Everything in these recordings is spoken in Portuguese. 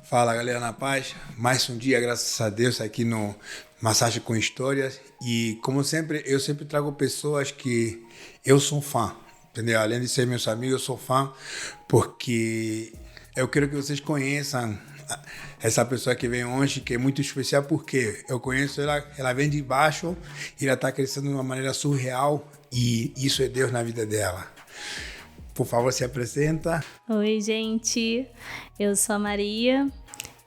Fala galera, na paz, mais um dia, graças a Deus, aqui no Massagem com Histórias. E como sempre, eu sempre trago pessoas que eu sou fã, entendeu? Além de ser meus amigos, eu sou fã porque eu quero que vocês conheçam essa pessoa que vem hoje, que é muito especial, porque eu conheço ela, ela vem de baixo e ela está crescendo de uma maneira surreal e isso é Deus na vida dela. Por favor, se apresenta. Oi, gente. Eu sou a Maria,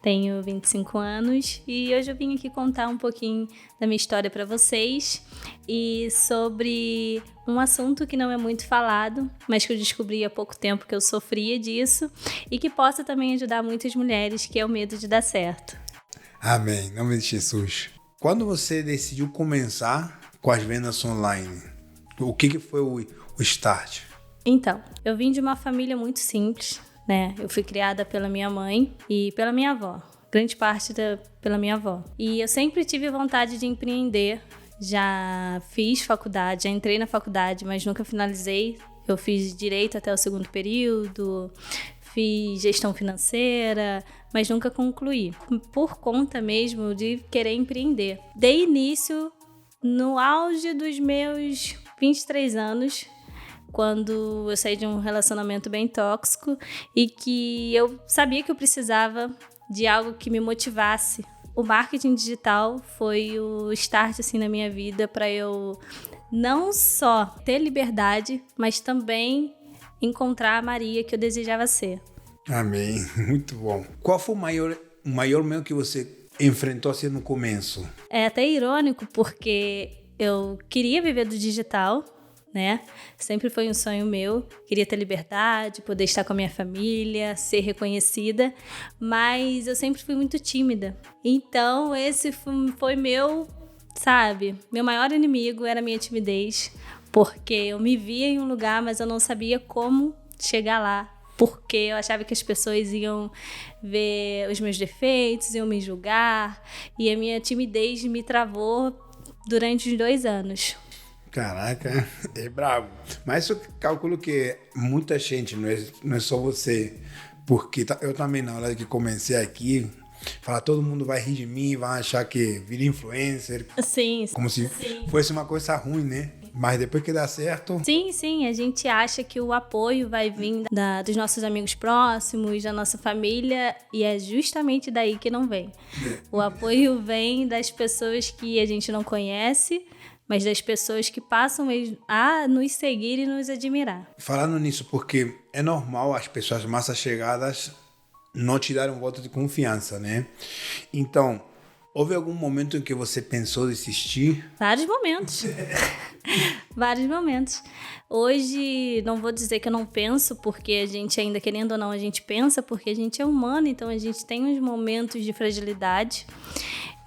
tenho 25 anos e hoje eu vim aqui contar um pouquinho da minha história para vocês e sobre um assunto que não é muito falado, mas que eu descobri há pouco tempo que eu sofria disso e que possa também ajudar muitas mulheres, que é o medo de dar certo. Amém, em nome de Jesus. Quando você decidiu começar com as vendas online, o que foi o start? Então, eu vim de uma família muito simples, né? Eu fui criada pela minha mãe e pela minha avó, grande parte pela minha avó. E eu sempre tive vontade de empreender, já fiz faculdade, já entrei na faculdade, mas nunca finalizei. Eu fiz direito até o segundo período, fiz gestão financeira, mas nunca concluí, por conta mesmo de querer empreender. Dei início no auge dos meus 23 anos, quando eu saí de um relacionamento bem tóxico e que eu sabia que eu precisava de algo que me motivasse. O marketing digital foi o start assim, na minha vida para eu não só ter liberdade, mas também encontrar a Maria que eu desejava ser. Amém, muito bom. Qual foi o maior medo que você enfrentou assim no começo? É até irônico porque eu queria viver do digital, né? Sempre foi um sonho meu, queria ter liberdade, poder estar com a minha família, ser reconhecida, mas eu sempre fui muito tímida. Então esse foi meu maior inimigo era a minha timidez, porque eu me via em um lugar, mas eu não sabia como chegar lá, porque eu achava que as pessoas iam ver os meus defeitos, iam me julgar, e a minha timidez me travou durante os 2 anos. Caraca, é bravo. Mas eu calculo que muita gente, não é só você, porque eu também na hora que comecei aqui, todo mundo vai rir de mim, vai achar que vira influencer. Sim. Como se fosse uma coisa ruim, né? Mas depois que dá certo... Sim, a gente acha que o apoio vai vir dos nossos amigos próximos, da nossa família, e é justamente daí que não vem. O apoio vem das pessoas que a gente não conhece, mas das pessoas que passam a nos seguir e nos admirar. Falando nisso, porque é normal as pessoas mais chegadas não te darem um voto de confiança, né? Então, houve algum momento em que você pensou em desistir? Vários momentos. Vários momentos. Hoje, não vou dizer que eu não penso, porque a gente ainda, querendo ou não, a gente pensa, porque a gente é humano, então a gente tem uns momentos de fragilidade.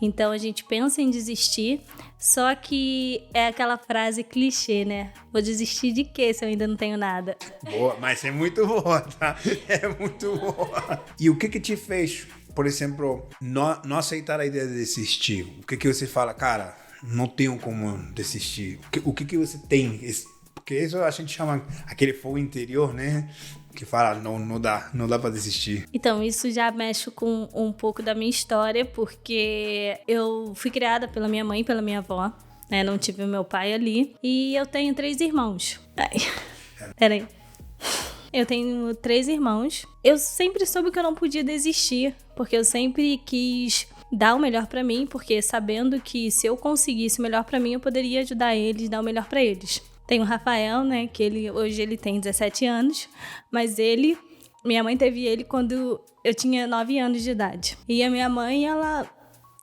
Então a gente pensa em desistir, só que é aquela frase clichê, né? Vou desistir de quê se eu ainda não tenho nada? Boa, mas é muito boa, tá? É muito boa. E o que te fez, por exemplo, não aceitar a ideia de desistir? O que você fala, cara, não tenho como desistir? O que você tem? Porque isso a gente chama aquele fogo interior, né? Que fala, não dá pra desistir. Então, isso já mexe com um pouco da minha história, porque eu fui criada pela minha mãe e pela minha avó, né? Não tive o meu pai ali. E eu tenho 3 irmãos. Peraí. Eu tenho 3 irmãos. Eu sempre soube que eu não podia desistir, porque eu sempre quis dar o melhor pra mim, porque sabendo que se eu conseguisse o melhor pra mim, eu poderia ajudar eles, dar o melhor pra eles. Tem o Rafael, né, que hoje ele tem 17 anos, mas minha mãe teve ele quando eu tinha 9 anos de idade. E a minha mãe, ela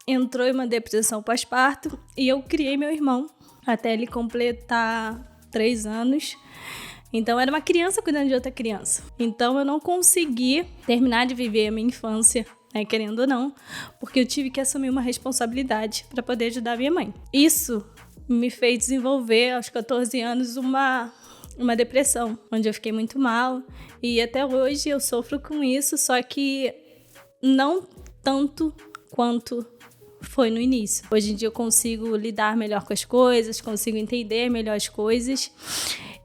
entrou em uma depressão pós-parto e eu criei meu irmão até ele completar 3 anos. Então, era uma criança cuidando de outra criança. Então, eu não consegui terminar de viver a minha infância, né, querendo ou não, porque eu tive que assumir uma responsabilidade para poder ajudar a minha mãe. Isso me fez desenvolver, aos 14 anos, uma depressão, onde eu fiquei muito mal. E até hoje eu sofro com isso, só que não tanto quanto foi no início. Hoje em dia eu consigo lidar melhor com as coisas, consigo entender melhor as coisas.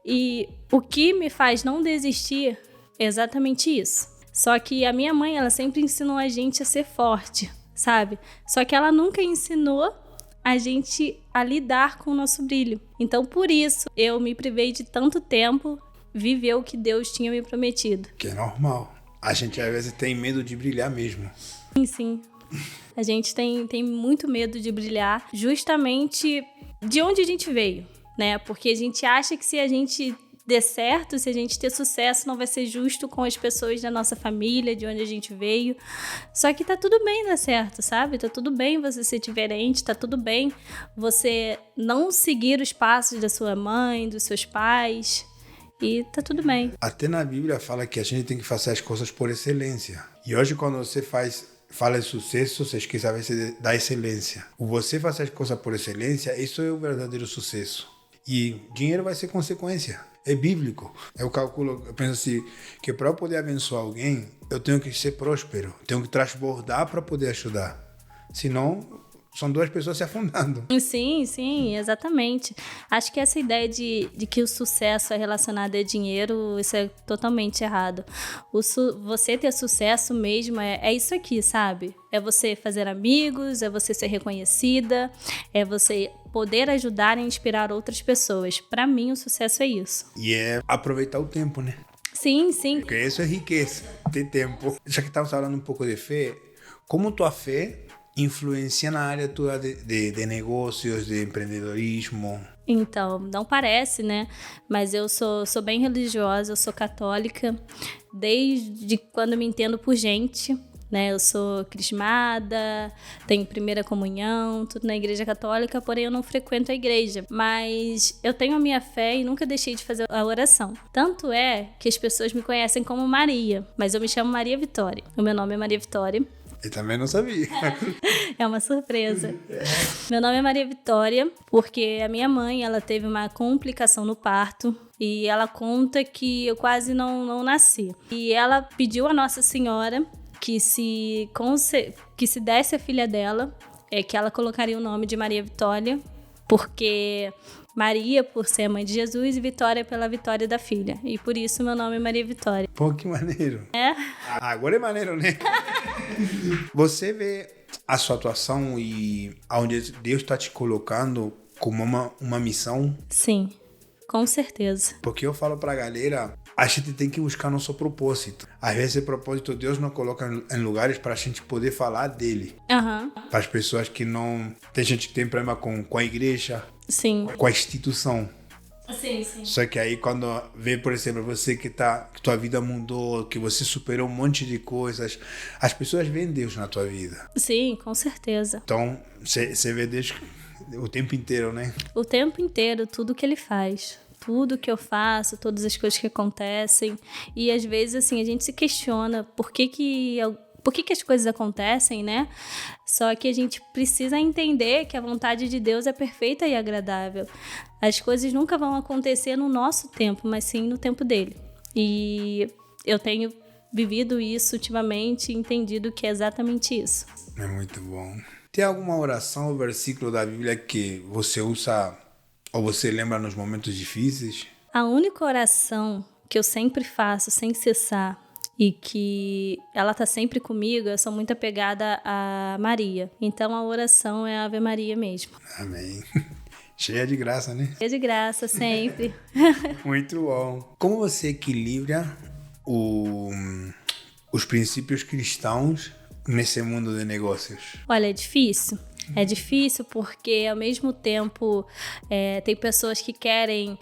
E o que me faz não desistir é exatamente isso. Só que a minha mãe, ela sempre ensinou a gente a ser forte, sabe? Só que ela nunca ensinou a gente a lidar com o nosso brilho. Então, por isso, eu me privei de tanto tempo viver o que Deus tinha me prometido. Que é normal. A gente, às vezes, tem medo de brilhar mesmo. Sim, sim. A gente tem muito medo de brilhar justamente de onde a gente veio, né? Porque a gente acha que se a gente der certo, se a gente ter sucesso, não vai ser justo com as pessoas da nossa família, de onde a gente veio. Só que tá tudo bem dar certo, sabe? Tá tudo bem você ser diferente, tá tudo bem você não seguir os passos da sua mãe, dos seus pais, e tá tudo bem. Até na Bíblia fala que a gente tem que fazer as coisas por excelência. E hoje, quando você fala de sucesso, você esquece a vezes da excelência. O você fazer as coisas por excelência, isso é o verdadeiro sucesso. E dinheiro vai ser consequência. É bíblico. Eu penso assim, que para eu poder abençoar alguém, eu tenho que ser próspero. Tenho que transbordar para poder ajudar. Senão, são duas pessoas se afundando. Sim, sim, exatamente. Acho que essa ideia de que o sucesso é relacionado a dinheiro, isso é totalmente errado. Você ter sucesso mesmo é isso aqui, sabe? É você fazer amigos, é você ser reconhecida, é você poder ajudar e inspirar outras pessoas. Para mim, o sucesso é isso. E é aproveitar o tempo, né? Sim, sim. Porque isso é riqueza, ter tempo. Já que estamos falando um pouco de fé, como tua fé influencia na área tua de negócios, de empreendedorismo? Então, não parece, né? Mas eu sou bem religiosa, eu sou católica desde quando me entendo por gente, né? Eu sou crismada, tenho primeira comunhão, tudo na igreja católica, porém eu não frequento a igreja. Mas eu tenho a minha fé e nunca deixei de fazer a oração. Tanto é que as pessoas me conhecem como Maria, mas eu me chamo Maria Vitória. O meu nome é Maria Vitória. Eu também não sabia. É uma surpresa. Meu nome é Maria Vitória, porque a minha mãe, ela teve uma complicação no parto e ela conta que eu quase não nasci. E ela pediu a Nossa Senhora que se desse a filha dela, que ela colocaria o nome de Maria Vitória, porque Maria por ser a mãe de Jesus e Vitória pela vitória da filha. E por isso meu nome é Maria Vitória. Pô, que maneiro. É? Agora é maneiro, né? Você vê a sua atuação e aonde Deus está te colocando como uma missão? Sim, com certeza. Porque eu falo pra galera, a gente tem que buscar nosso propósito. Às vezes, esse propósito Deus não coloca em lugares para a gente poder falar dele. Aham. Para as pessoas que não... Tem gente que tem problema com a igreja, Sim. com a instituição. Sim, sim. Só que aí quando vê, por exemplo, você que tua vida mudou, que você superou um monte de coisas, as pessoas veem Deus na tua vida. Sim, com certeza. Então, você vê Deus o tempo inteiro, né? O tempo inteiro, tudo que ele faz. Tudo que eu faço, todas as coisas que acontecem. E às vezes, assim, a gente se questiona por que as coisas acontecem, né? Só que a gente precisa entender que a vontade de Deus é perfeita e agradável. As coisas nunca vão acontecer no nosso tempo, mas sim no tempo dele. E eu tenho vivido isso ultimamente e entendido que é exatamente isso. É muito bom. Tem alguma oração ou versículo da Bíblia que você usa ou você lembra nos momentos difíceis? A única oração que eu sempre faço sem cessar e que ela tá sempre comigo, eu sou muito apegada a Maria. Então a oração é a Ave Maria mesmo. Amém. Cheia de graça, né? É de graça, sempre. Muito bom. Como você equilibra os princípios cristãos nesse mundo de negócios? Olha, é difícil. É difícil porque, ao mesmo tempo, tem pessoas que querem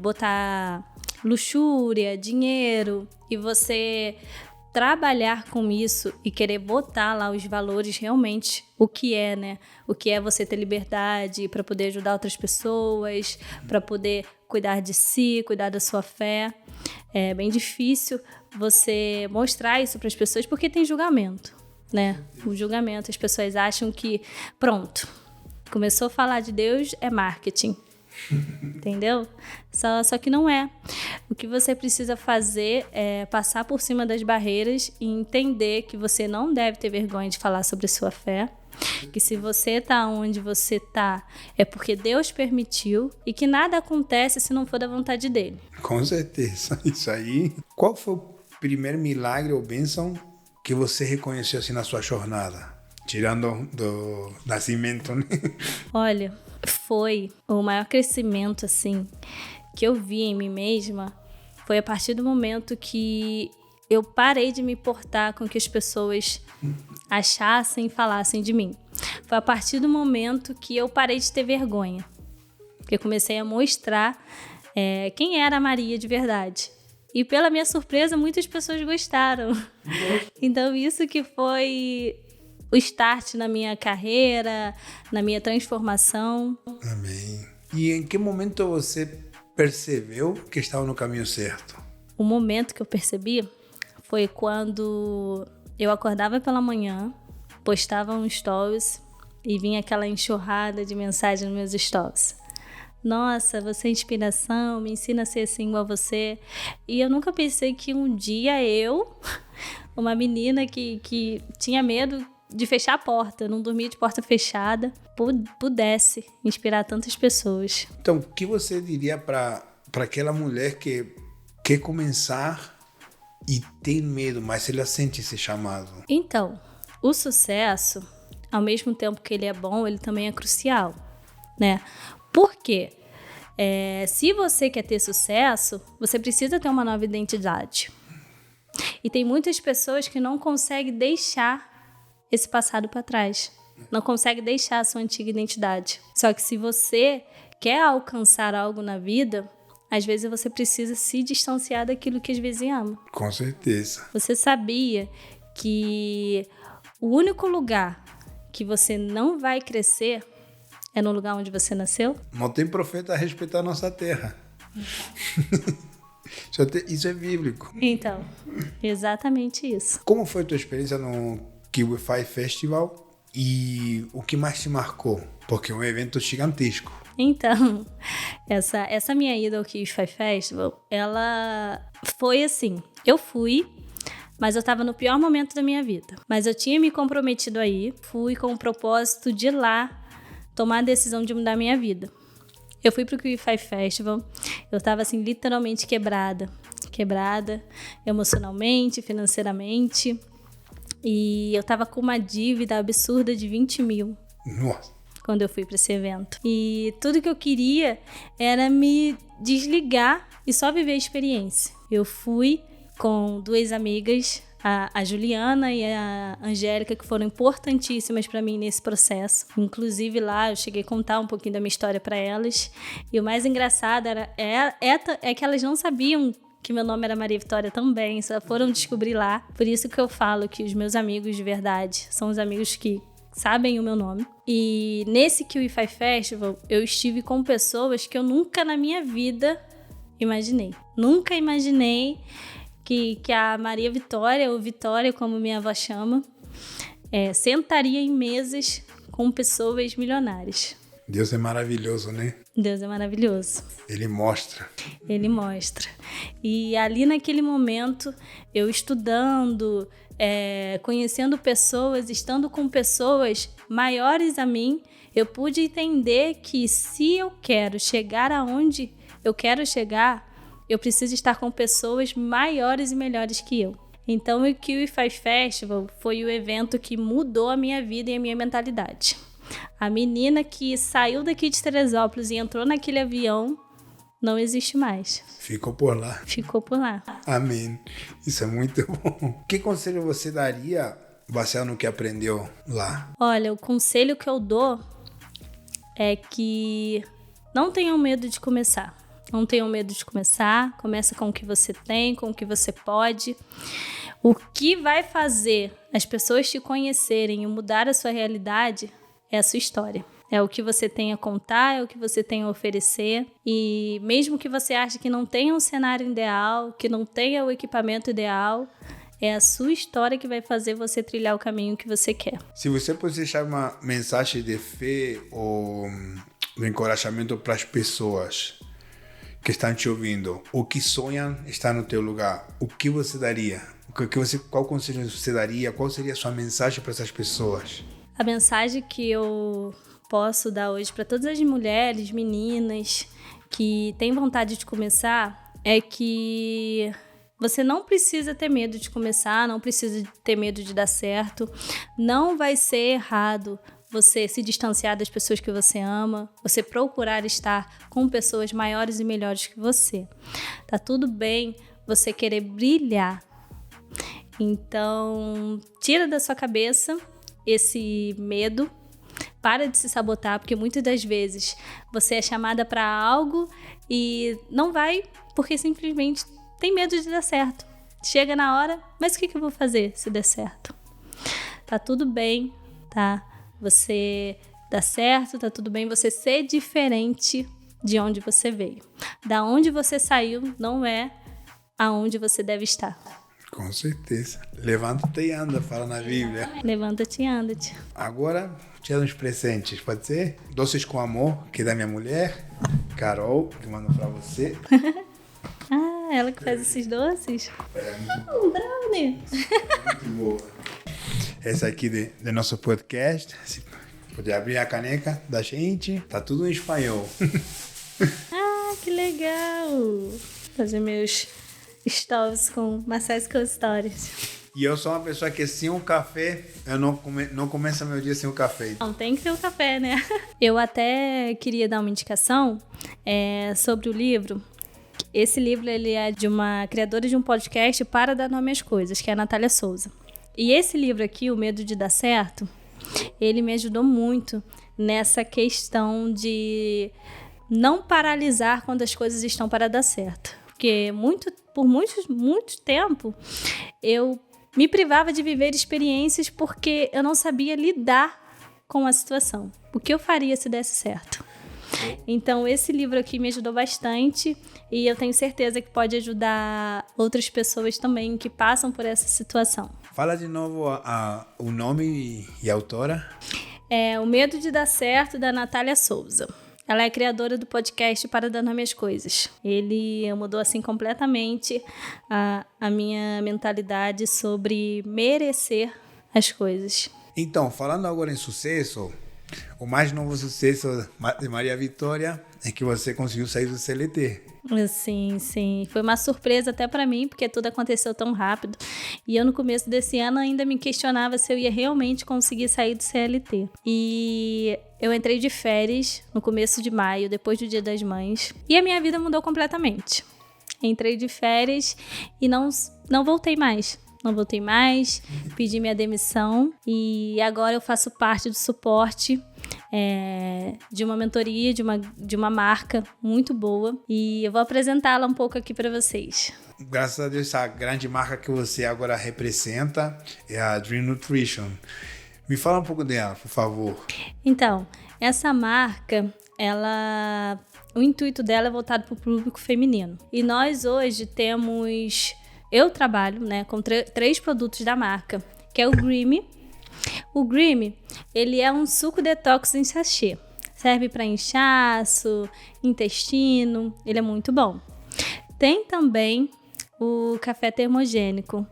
botar luxúria, dinheiro, e você trabalhar com isso e querer botar lá os valores realmente, o que é, né? O que é você ter liberdade para poder ajudar outras pessoas, para poder cuidar de si, cuidar da sua fé. É bem difícil você mostrar isso para as pessoas porque tem julgamento, né? O julgamento, as pessoas acham que, pronto, começou a falar de Deus, é marketing. Entendeu? Só que não é. O que você precisa fazer é passar por cima das barreiras e entender que você não deve ter vergonha de falar sobre sua fé, que se você tá onde você tá é porque Deus permitiu e que nada acontece se não for da vontade dele. Com certeza. Isso aí. Qual foi primeiro milagre ou bênção que você reconheceu assim na sua jornada? Tirando do nascimento, né? Olha, foi o maior crescimento, assim, que eu vi em mim mesma, foi a partir do momento que eu parei de me importar com o que as pessoas achassem e falassem de mim. Foi a partir do momento que eu parei de ter vergonha, que eu comecei a mostrar quem era a Maria de verdade. E pela minha surpresa, muitas pessoas gostaram. Então isso que foi o start na minha carreira, na minha transformação. Amém. E em que momento você percebeu que estava no caminho certo? O momento que eu percebi foi quando eu acordava pela manhã, postava um stories e vinha aquela enxurrada de mensagens nos meus stories. Nossa, você é inspiração, me ensina a ser assim igual você. E eu nunca pensei que um dia eu, uma menina que tinha medo de fechar a porta, não dormia de porta fechada, pudesse inspirar tantas pessoas. Então, o que você diria para aquela mulher que quer começar e tem medo, mas ela sente esse chamado? Então, o sucesso, ao mesmo tempo que ele é bom, ele também é crucial, né? Por quê? Se você quer ter sucesso, você precisa ter uma nova identidade. E tem muitas pessoas que não conseguem deixar esse passado para trás. Não conseguem deixar a sua antiga identidade. Só que se você quer alcançar algo na vida, às vezes você precisa se distanciar daquilo que às vezes ama. Com certeza. Você sabia que o único lugar que você não vai crescer é no lugar onde você nasceu? Não tem profeta a respeitar a nossa terra. Isso é bíblico. Então, exatamente isso. Como foi a tua experiência no Kiwify Festival e o que mais te marcou? Porque é um evento gigantesco. Então, essa minha ida ao Kiwify Festival, ela foi assim, eu fui, mas eu estava no pior momento da minha vida. Mas eu tinha me comprometido aí, fui com o propósito de lá tomar a decisão de mudar a minha vida. Eu fui pro Kiwify Festival, eu estava assim, literalmente quebrada emocionalmente, financeiramente, e eu estava com uma dívida absurda de 20 mil. Nossa. Quando eu fui para esse evento. E tudo que eu queria era me desligar e só viver a experiência. Eu fui com duas amigas, a Juliana e a Angélica, que foram importantíssimas para mim nesse processo. Inclusive lá eu cheguei a contar um pouquinho da minha história para elas. E o mais engraçado é que elas não sabiam que meu nome era Maria Vitória também, só foram descobrir lá. Por isso que eu falo que os meus amigos de verdade são os amigos que sabem o meu nome. E nesse Kiwify Festival, eu estive com pessoas que eu nunca na minha vida imaginei. Nunca imaginei que a Maria Vitória, ou Vitória, como minha avó chama, sentaria em mesas com pessoas milionárias. Deus é maravilhoso, né? Deus é maravilhoso. Ele mostra. Ele mostra. E ali naquele momento, eu estudando, conhecendo pessoas, estando com pessoas maiores a mim, eu pude entender que se eu quero chegar aonde eu quero chegar, eu preciso estar com pessoas maiores e melhores que eu. Então o Kiwify Festival foi o evento que mudou a minha vida e a minha mentalidade. A menina que saiu daqui de Teresópolis e entrou naquele avião não existe mais. Ficou por lá. Ficou por lá. Amém. Isso é muito bom. Que conselho você daria baseado no que aprendeu lá? Olha, o conselho que eu dou é que não tenham medo de começar. Não tenham medo de começar. Começa com o que você tem, com o que você pode. O que vai fazer as pessoas te conhecerem e mudar a sua realidade é a sua história. É o que você tem a contar, é o que você tem a oferecer. E mesmo que você ache que não tenha um cenário ideal, que não tenha o equipamento ideal, é a sua história que vai fazer você trilhar o caminho que você quer. Se você pudesse deixar uma mensagem de fé ou de encorajamento para as pessoas que estão te ouvindo, o que sonham está no teu lugar, o que você daria? Qual conselho você daria? Qual seria a sua mensagem para essas pessoas? A mensagem que eu posso dar hoje para todas as mulheres, meninas que têm vontade de começar é que Você não precisa ter medo de começar, não precisa ter medo de dar certo. Não vai ser errado você se distanciar das pessoas que você ama, você procurar estar com pessoas maiores e melhores que você. Tá tudo bem você querer brilhar. Então, tira da sua cabeça esse medo, para de se sabotar, porque muitas das vezes você é chamada para algo e não vai porque simplesmente tem medo de dar certo. Chega na hora, mas o que eu vou fazer se der certo? Tá tudo bem, tá? Você dá certo, tá tudo bem você ser diferente de onde você veio. Da onde você saiu não é aonde você deve estar. Com certeza. Levanta-te e anda, fala na Bíblia. Levanta-te e anda-te. Agora, tira uns presentes, pode ser? Doces com amor, que é da minha mulher, Carol, que manda pra você. Ela que faz esses doces? Um brownie. Muito boa. Essa aqui do nosso podcast. Se puder abrir a caneca da gente, tá tudo em espanhol. Que legal. Fazer meus stories com Marcelo com Stories. E eu sou uma pessoa que sem um café, eu não começo meu dia sem um café. Não, tem que ter um café, né? Eu até queria dar uma indicação sobre o livro. Esse livro ele é de uma criadora de um podcast para dar nome às coisas, que é a Natália Souza. E esse livro aqui, O Medo de Dar Certo, ele me ajudou muito nessa questão de não paralisar quando as coisas estão para dar certo. Porque por muito tempo eu me privava de viver experiências porque eu não sabia lidar com a situação. O que eu faria se desse certo? Então, esse livro aqui me ajudou bastante e eu tenho certeza que pode ajudar outras pessoas também que passam por essa situação. Fala de novo o nome e a autora. O Medo de Dar Certo, da Natália Souza. Ela é criadora do podcast Para Dar Nome às Coisas. Ele mudou assim completamente a minha mentalidade sobre merecer as coisas. Então, falando agora em sucesso, o mais novo sucesso de Maria Vitória é que você conseguiu sair do CLT. Sim. Foi uma surpresa até para mim, porque tudo aconteceu tão rápido. E eu, no começo desse ano, ainda me questionava se eu ia realmente conseguir sair do CLT. E eu entrei de férias no começo de maio, depois do Dia das Mães. E a minha vida mudou completamente. Entrei de férias e não voltei mais. Não voltei mais, pedi minha demissão e agora eu faço parte do suporte de uma mentoria, de uma marca muito boa e eu vou apresentá-la um pouco aqui para vocês. Graças a Deus, essa grande marca que você agora representa é a Dream Nutrition. Me fala um pouco dela, por favor. Então, essa marca, o intuito dela é voltado para o público feminino. E nós hoje temos... Eu trabalho, com 3 produtos da marca, que é o Green. O Green, ele é um suco detox em sachê. Serve para inchaço, intestino, ele é muito bom. Tem também o café termogênico,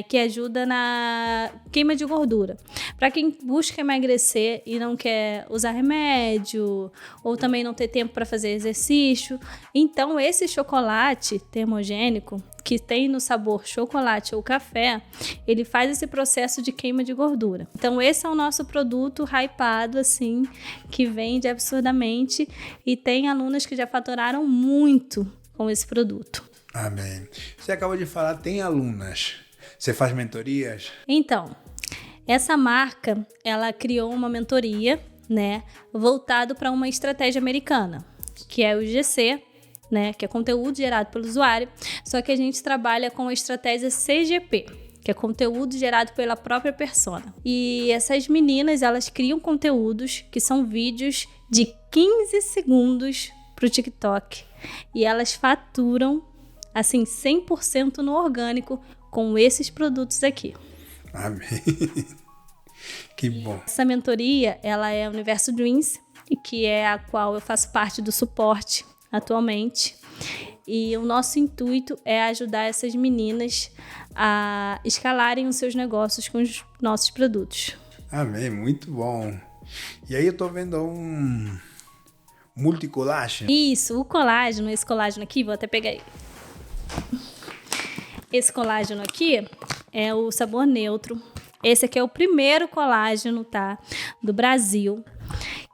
que ajuda na queima de gordura. Para quem busca emagrecer e não quer usar remédio, ou também não ter tempo para fazer exercício, então esse chocolate termogênico, que tem no sabor chocolate ou café, ele faz esse processo de queima de gordura. Então esse é o nosso produto hypado, assim, que vende absurdamente e tem alunas que já faturaram muito com esse produto. Amém. Você acabou de falar, tem alunas. Você faz mentorias? Então, essa marca, ela criou uma mentoria, voltado para uma estratégia americana, que é o GC, que é conteúdo gerado pelo usuário, só que a gente trabalha com a estratégia CGP, que é conteúdo gerado pela própria persona. E essas meninas, elas criam conteúdos que são vídeos de 15 segundos para o TikTok e elas faturam assim 100% no orgânico com esses produtos aqui. Amém. Que bom. Essa mentoria, ela é Universo Dreams, que é a qual eu faço parte do suporte atualmente. E o nosso intuito é ajudar essas meninas a escalarem os seus negócios com os nossos produtos. Amém, muito bom. E aí eu tô vendo um multicolágeno. Isso, o colágeno, esse colágeno aqui, vou até pegar ele. Esse colágeno aqui é o sabor neutro. Esse aqui é o primeiro colágeno, tá? Do Brasil,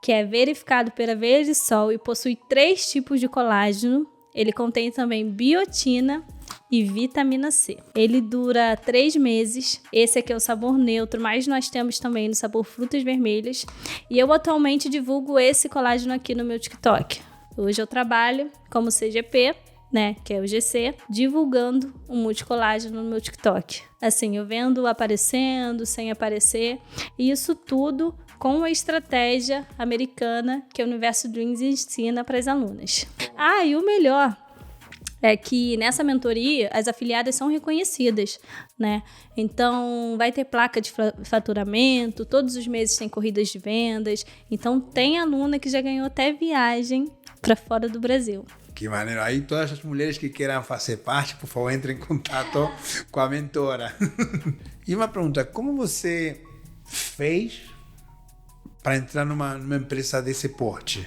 que é verificado pela Verisol e possui 3 tipos de colágeno. Ele contém também biotina e vitamina C. Ele dura 3 meses. Esse aqui é o sabor neutro, mas nós temos também no sabor frutas vermelhas. E eu atualmente divulgo esse colágeno aqui no meu TikTok. Hoje eu trabalho como CGP, né, que é o GC, divulgando o multicolágeno no meu TikTok. Assim, eu vendo aparecendo, sem aparecer, e isso tudo com a estratégia americana que o Universo Dreams ensina para as alunas. E o melhor é que nessa mentoria as afiliadas são reconhecidas, né? Então vai ter placa de faturamento, todos os meses tem corridas de vendas, então tem aluna que já ganhou até viagem para fora do Brasil. Que maneiro. Aí todas as mulheres que queiram fazer parte, por favor, entrem em contato com a mentora. E uma pergunta, como você fez para entrar numa empresa desse porte?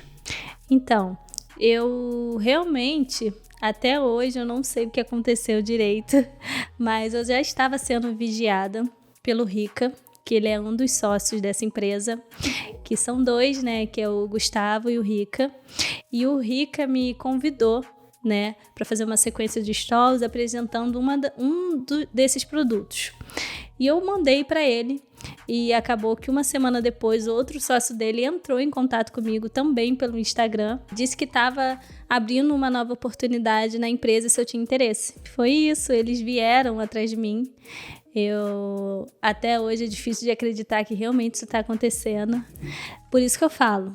Então, eu realmente, até hoje, eu não sei o que aconteceu direito, mas eu já estava sendo vigiada pelo Rica, que ele é um dos sócios dessa empresa, que são 2, né, que é o Gustavo e o Rica. E o Rica me convidou, né, para fazer uma sequência de stories apresentando desses produtos. E eu mandei para ele, e acabou que uma semana depois outro sócio dele entrou em contato comigo também pelo Instagram, disse que estava abrindo uma nova oportunidade na empresa se eu tinha interesse. Foi isso, eles vieram atrás de mim. Até hoje é difícil de acreditar que realmente isso está acontecendo. Por isso que eu falo,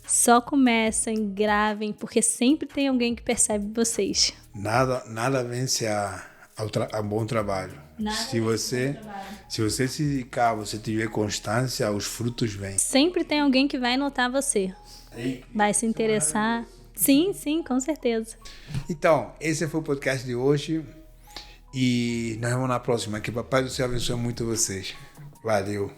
só comecem, gravem, porque sempre tem alguém que percebe vocês. Nada vence a bom trabalho. Se você se dedicar, você tiver constância, os frutos vêm. Sempre tem alguém que vai notar você. Vai se interessar. Sim, com certeza. Então, esse foi o podcast de hoje. E nós vemos na próxima. Que Papai do Céu abençoe muito vocês. Valeu.